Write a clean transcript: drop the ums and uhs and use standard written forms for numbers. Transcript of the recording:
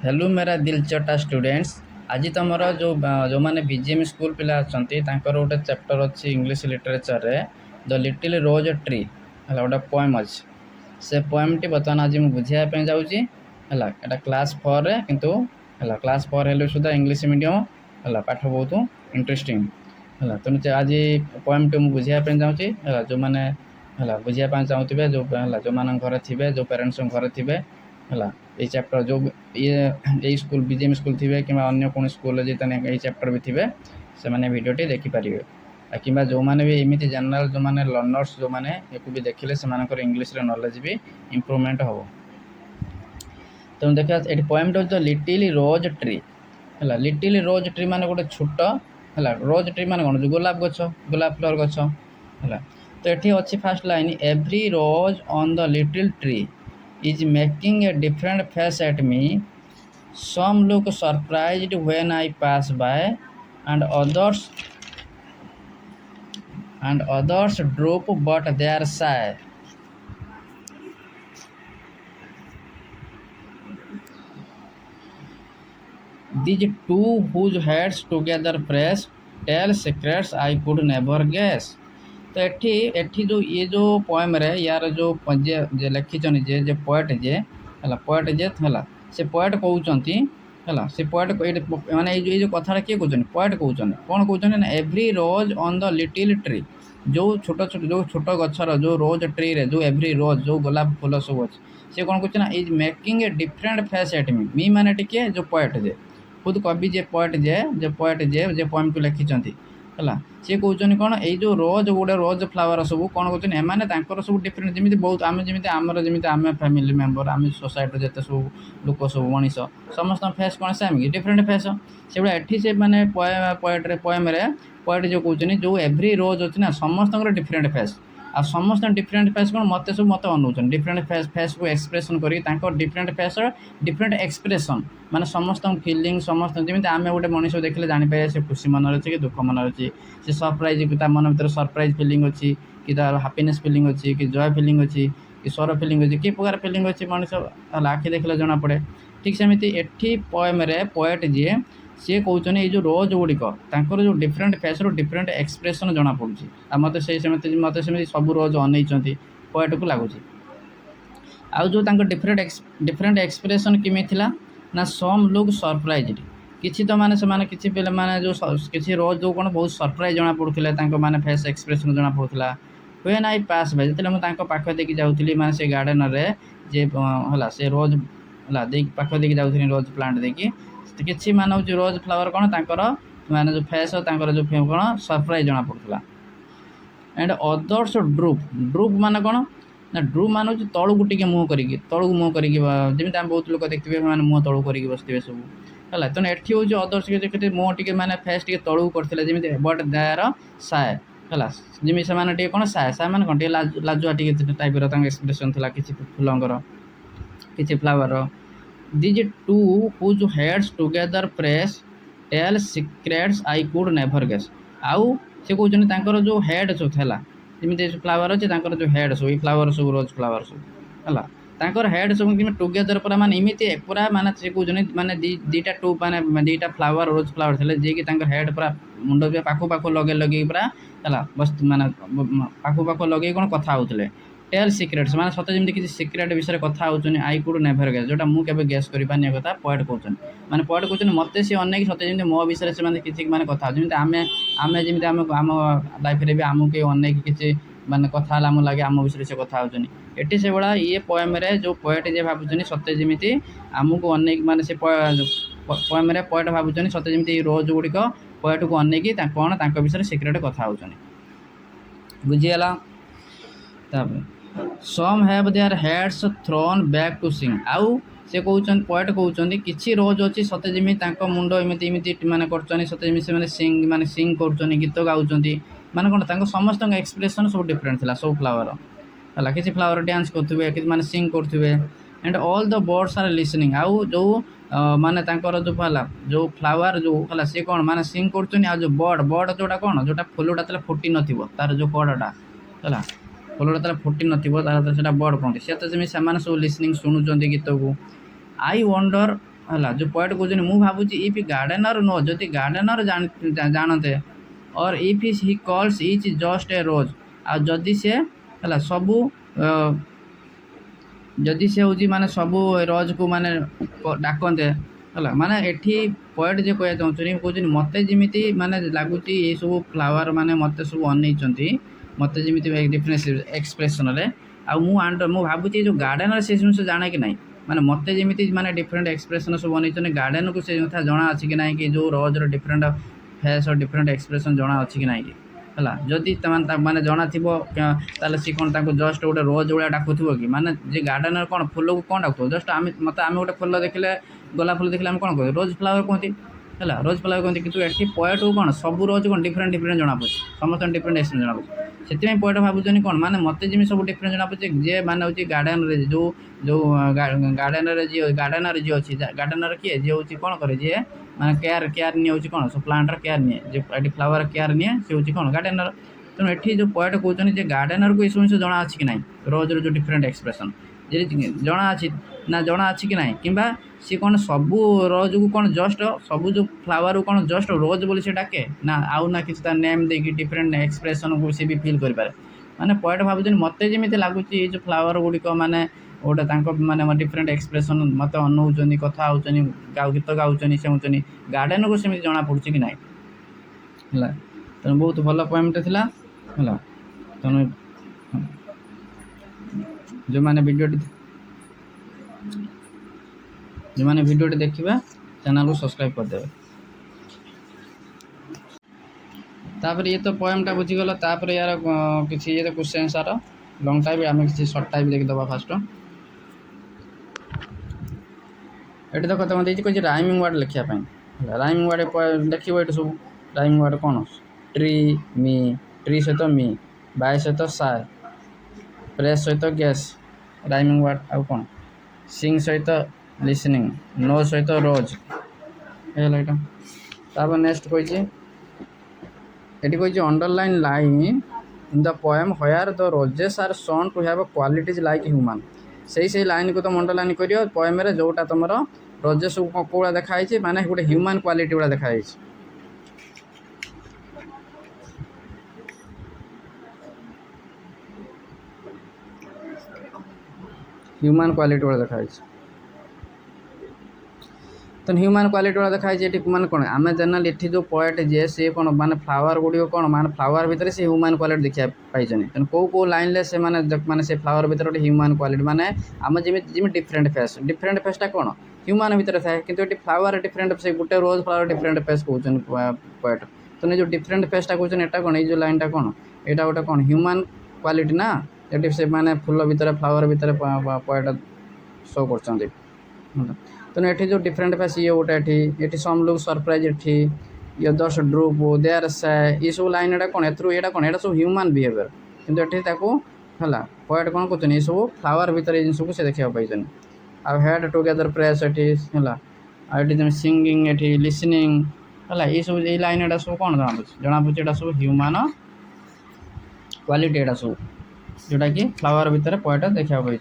Hello मेरा दिल चटा स्टूडेंट्स। आज तुम जो मैंने बीजीएम स्कूल पिला अच्छी गोटे चैप्टर अच्छी इंग्लिश लिटरेचर रे द लिटिल रोज ट्री है गोटे पोएम अच्छी से पोएम टी बर्तमान आज मुझे बुझाई जाऊँगी है क्लास 4 रे किंतु है क्लास 4 हेल्ले सुधा इंग्लिश मीडियम है पाठ बहुत इंटरेस्टिंग है तेणु आज पोएम टी मुझे बुझाई चाहूँगी है जो मैंने है बुझाई चाहूथे जो जो मान घर थे जो पेरेन्ट्स घर थे है ये चैप्टर जो ये स्कूल बीजेएम स्कूल थे कि अन्य कौन स्कूल जितने ये चैप्टर भी थे से मैंने वीडियोटी देखिपारे कि जो मैंने भी एमती जनरल जो मैंने लर्नर्स जो मैंने भी देखिले से इंग्लिश नॉलेज भी इम्प्रूवमेंट हम। तेणु देखा ये poem the little rose tree है लिटिल रोज ट्री मान गोटे छोट है रोज ट्री मान कौन गोलाप गछ गोलाप फ्लावर गछ है। तो ये अच्छी first line every rose on the little tree is making a different face at me. Some look surprised when I pass by, and others droop, but they are shy. These two whose heads together press tell secrets I could never guess. तो एठी जो ये जो poem रे यार जो जे लिखिछन जे poet जे हला poet जे हला से पोएट कहउचंती हला से पोएट माने ये जो कथा के कहउचन पोएट कहउचन कोन कहउचन ना every rose on the little tree जो छोट गछर जो रोज ट्री रे जो एवरी रोज जो गोलाप फूल सब अछि से कोन कहउचन is making a different face at me माने टिके जो पोएट जे खुद कवि जे पोएट जे पोएम को लिखिछंती है सी कहते कौन ये रोज गोटे रोज फ्लावर सब कौन कहते हैं सब डिफरेंट जमी बहुत आम जमी आमर जमी आम फैमिली मेम्बर आम सोसाइटी जिते सब लोक सब मनीष समस्त फेस कौन सेम कि डिफरेंट फेस से भाई एटी से मैंने पोएम पोएट जो कहते जो एवरी रोज अच्छी ना समस्त डिफरेंट फेस आ समस्त डिफरेंट फेस कौन मत सब मत अनाउन डिफरेंट फेस को एक्सप्रेशन कर डिफरेंट फेस डिफरेंट एक्सप्रेशन माने समस्त फिलिंग समस्त जमी आम गोटे मनीष देखले जापर से खुशी मन अच्छे कि दुख मन अच्छी से सरप्राइज मन भर सरप्राइज फिलिंग अच्छी कि तार हैप्पीनेस फिलिंग अच्छी कि जॉय फिलिंग अच्छी कि सर फिलिंग अच्छी कि प्रकार फिलिंग अच्छी मनीष आखि देखले जना पड़े। ठीक सेमती एठी पोएम रे पोएट जी सी कहते ये जो रोज गुड़िक जो डिफरेंट फेस डिफरेंट एक्सप्रेशन जना पड़ी मत से मत सब रोज अनई पोएट को लगुच आउ जो डिफरेंट एक्सप्रेशन किमी ना सम लुक सरप्राइज किसी तो माने से किसी पिला माने जो किसी रोज जो कौन बहुत सरप्राइज जना पड़ूला माने फेस एक्सप्रेशन जना पड़ूला व्हेन आई पास बाय जो पाख देखी जाऊँगी माने से गार्डन रे जे है से रोज है पाख देखी जाऊँगी रोज प्लांट देखी किसी मान हूँ रोज फ्लावर कौन माने जो फेस जो कौन सरप्राइज जना पड़ूला एंड अदर्स ड्रूप माने कौन ना ड्रूप मान हूँ तलू टे मुँह करमी आम बहुत लोग देखते हैं मुँह तलू कर बसते सब है। तेना एटी हूँ अदर्स मुँह टे मैंने फेस टे तलू करते जमी बट दे आर साए है जमी से कौन साए मैंने कौन लाजुआ टे टाइप एक्सप्रेशन था किसी फूलंर किसी flower these two whose heads together press tell secrets I could never guess आउ से कहते जो हेड सब है जमी फ्लावर अच्छे जो हेड सब फ्लावर सब रोज फ्लावर सब है हेड सब टुगेदर पूरा माने इमिति पूरा माने से कहते माने दीटा टू माने दीटा फ्लावर रोज फ्लावर थे जी कि हेड पूरा मुंड पाखु पाखु लगे पूरा है बस माने पाखु पाखु लगे कौन कथा होते टेल सिक्रेट्स माने सत जमी किसी सिक्रेट विषय कथा होचनी आई कुड नेभर गेस जोटा मुझे गेस कर कथा पोएट कहते माने पोएट कहते मत सी अनेक सत जमी मो विषय से किसी माने कथा जमी आम जमी आम लाइफ रे भी आमको अनेक किसी माने कथा आम लगे आम विषय से कथा होचनी एटी से भाया ये पोएम रे जो पोएट जे भावुचनी सत्य जमी आमको अनेक माने से पोएम रे पोएट भावुचनी सत्य जमी रोज गुड़िक पोएट को अनेक कौन विषय सिक्रेट कथा होचनी बुझीगला। Some have their heads thrown back to sing आउ से कहते पोएट कहते किसी रोज अच्छी सत्य जमी मुंड इमिति माने कर सत्य जमी से माने सिंग कर गीत गाँव माने कौन समस्त एक्सप्रेशन सब डिफरेंट थी सब फ्लावर है किसी फ्लावर डांस करुवे कि माने सिंग करुवे and all the birds are listening आउ जो माने जो है जो फ्लावर जो है सी कौन माने सिंग कर जो बर्ड जोटा कौन जोटा फुलटा फुटी नथिबो तार जो कड़टा है फुलटा फुटी नथिबो तार से बर्ड कहते से तो जमी से सब लिसनिंग शुणुंट गीत को आई वंडर है जो पॉइंट कहते मु भावुँ इफ गार्डेनर नो जदि गार्डेनर जानते और if he calls each just a rose आदि से है सबू जदि से हूँ माने सबू रोज को माने डाकते है माने एठी पॉइंट जे कह चाहूँ कहते मत जमी माने लगुच ये सब फ्लावर माने मत सब अनई मत जमी डिफरेन्स एक्सप्रेशन मु भावुँ जो गार्डेनर से जिन जाने कि ना माने मत जमी माने डिफरेन्ट एक्सप्रेशन सब अनई गार्डेन को से कथा जना अच्छी कि ना कि जो रोज डिफरेन्ट फेस और डिफरेन्ट एक्सप्रेशन जना अच्छी कि ना कि है जदि मैंने जना थी सी कौन जस्ट गोटे रोज भाया डाकुव कि माने जे गार्डेनर कौन फुल को कौन डाकुव जस्ट मत आम गोटे फुल देखले गोलाप फुल देखले कौन कह रोज फ्लावर कहती है रोज फ्लावर कहते कि ये पॉइंट को कौन सब रोज कौन डिफरेन्ट डिफरेन्ट जना पड़े समस्त डिफरेन्ट एक्सप्रेशन जना पड़े से पॉइंट भावुन कौन माने मत जमी सब डिफरेन्ट जना पड़े जे माने हूँ गार्डेन जो जो गार्डेनर जी गार्डेनर जी अच्छी गार्डेनर किए जी हूँ कौन करे जी माने केयर केयर नहीं हूँ कौन सब प्लांटर केयर निए जो फ्लावर केयर निए सी हूँ कौन गार्डेनर तेणु ये जो पॉइंट कहते गार्डेनर को ये सब जना अच्छी कि ना रोज जो डिफरेन्ट एक्सप्रेशन जे जना अच्छी ना जना अच्छी कि ना कि सी कौन सबू रोज को कौन जस्ट सबू जो फ्लावर को कौन जस्ट रोज बोली से डाके ना आउ ना कि नेम दे डिफरेन्ट एक्सप्रेशन को सी भी फिल करें माने पॉइंट भावुँ मत जमी लगुच ये जो फ्लावर गुड़िक माने गोटे माने डिफरेन्ट एक्सप्रेशन मत अनौन कथा होनी गीत गाँव से गार्डेन को सेमती जना पड़ुଛି कि ना है तेणु बहुत भल पोएमटे थिला है तेणु जो मैंने भिडियोटी देखिए चैनल को सब्सक्राइब करदे तापर ये तो पोएमटा बुझीगला तापर यार किसी ये क्वेश्चन आंसर लॉन्ग टाइप आम किसी सर्ट टाइप देखीदे फास्ट ये देख तुम देखिए राइमिंग वर्ड लिखापी राइमिंग वर्ड देखिए ये सब राइमिंग वर्ड कौन ट्री मी ट्री सहित मी बाय सहित साय प्रेस सहित गैस राइमिंग वर्ड आउ कौन सिंग सहित लिसनिंग नो सहित रोज है तापर नेक्स्ट कही underline line in the poem where the roses are shown to have qualities like human से लाइन को तुम अंडरलाइन कर पोएम रे जोटा तुम रोजेस कौड़ा देखाई माने गोटे ह्यूमन क्वालिटी गुड़ा देखाई ह्यूमन क्वालिटी गुड़ा देखाई तो ह्यूमन क्वालिटी वाला देखाई माने कौन आम जनरल ये जो पोएट जे सी कौन माने फ्लावर गुड़िक कौन माने फ्लावर भितर से ह्यूमन क्वालिटी देखा पाई तेणु कौ लाइन से माने से फ्लावर भितर गोटे ह्यूमन क्वालिटी माने आम जमी डिफरेन्ट फेसटा कौन ह्यूमन भितर थाए कि फ्लावर डिफरेन्ट से गोटे रोज फ्लावर डिफरेन्ट फेस कहते पोएट तो जो डिफरेन्ट फेसटा कहते यहाँ कौन ये लाइनटा कौन यहाँ गोटे कौन ह्यूमन क्वालिटी ना ये से माने फुल भितर फ्लावर भितर पोएट शो कर तेणु ये जो डिफरेन्ट फेस ये गोटे ये सम लुक सरप्राइज ये just droop they are shy ये सब लाइन एटा कौन एटा कौन एटा सब ह्यूमन बिहेवियर किंतु ये है पोएट कौन कहते सब फ्लावर भितर ये जिन से देखा पाई आ हेड टुगेदर प्रेस ये सिंगिंग ये लिसनिंग है ये सब ये लाइन एटा सब कौन जना पड़ा सब ह्यूमन क्वालिटी एटा सब जोटा कि फ्लावर भितर पोएट देखा पाई।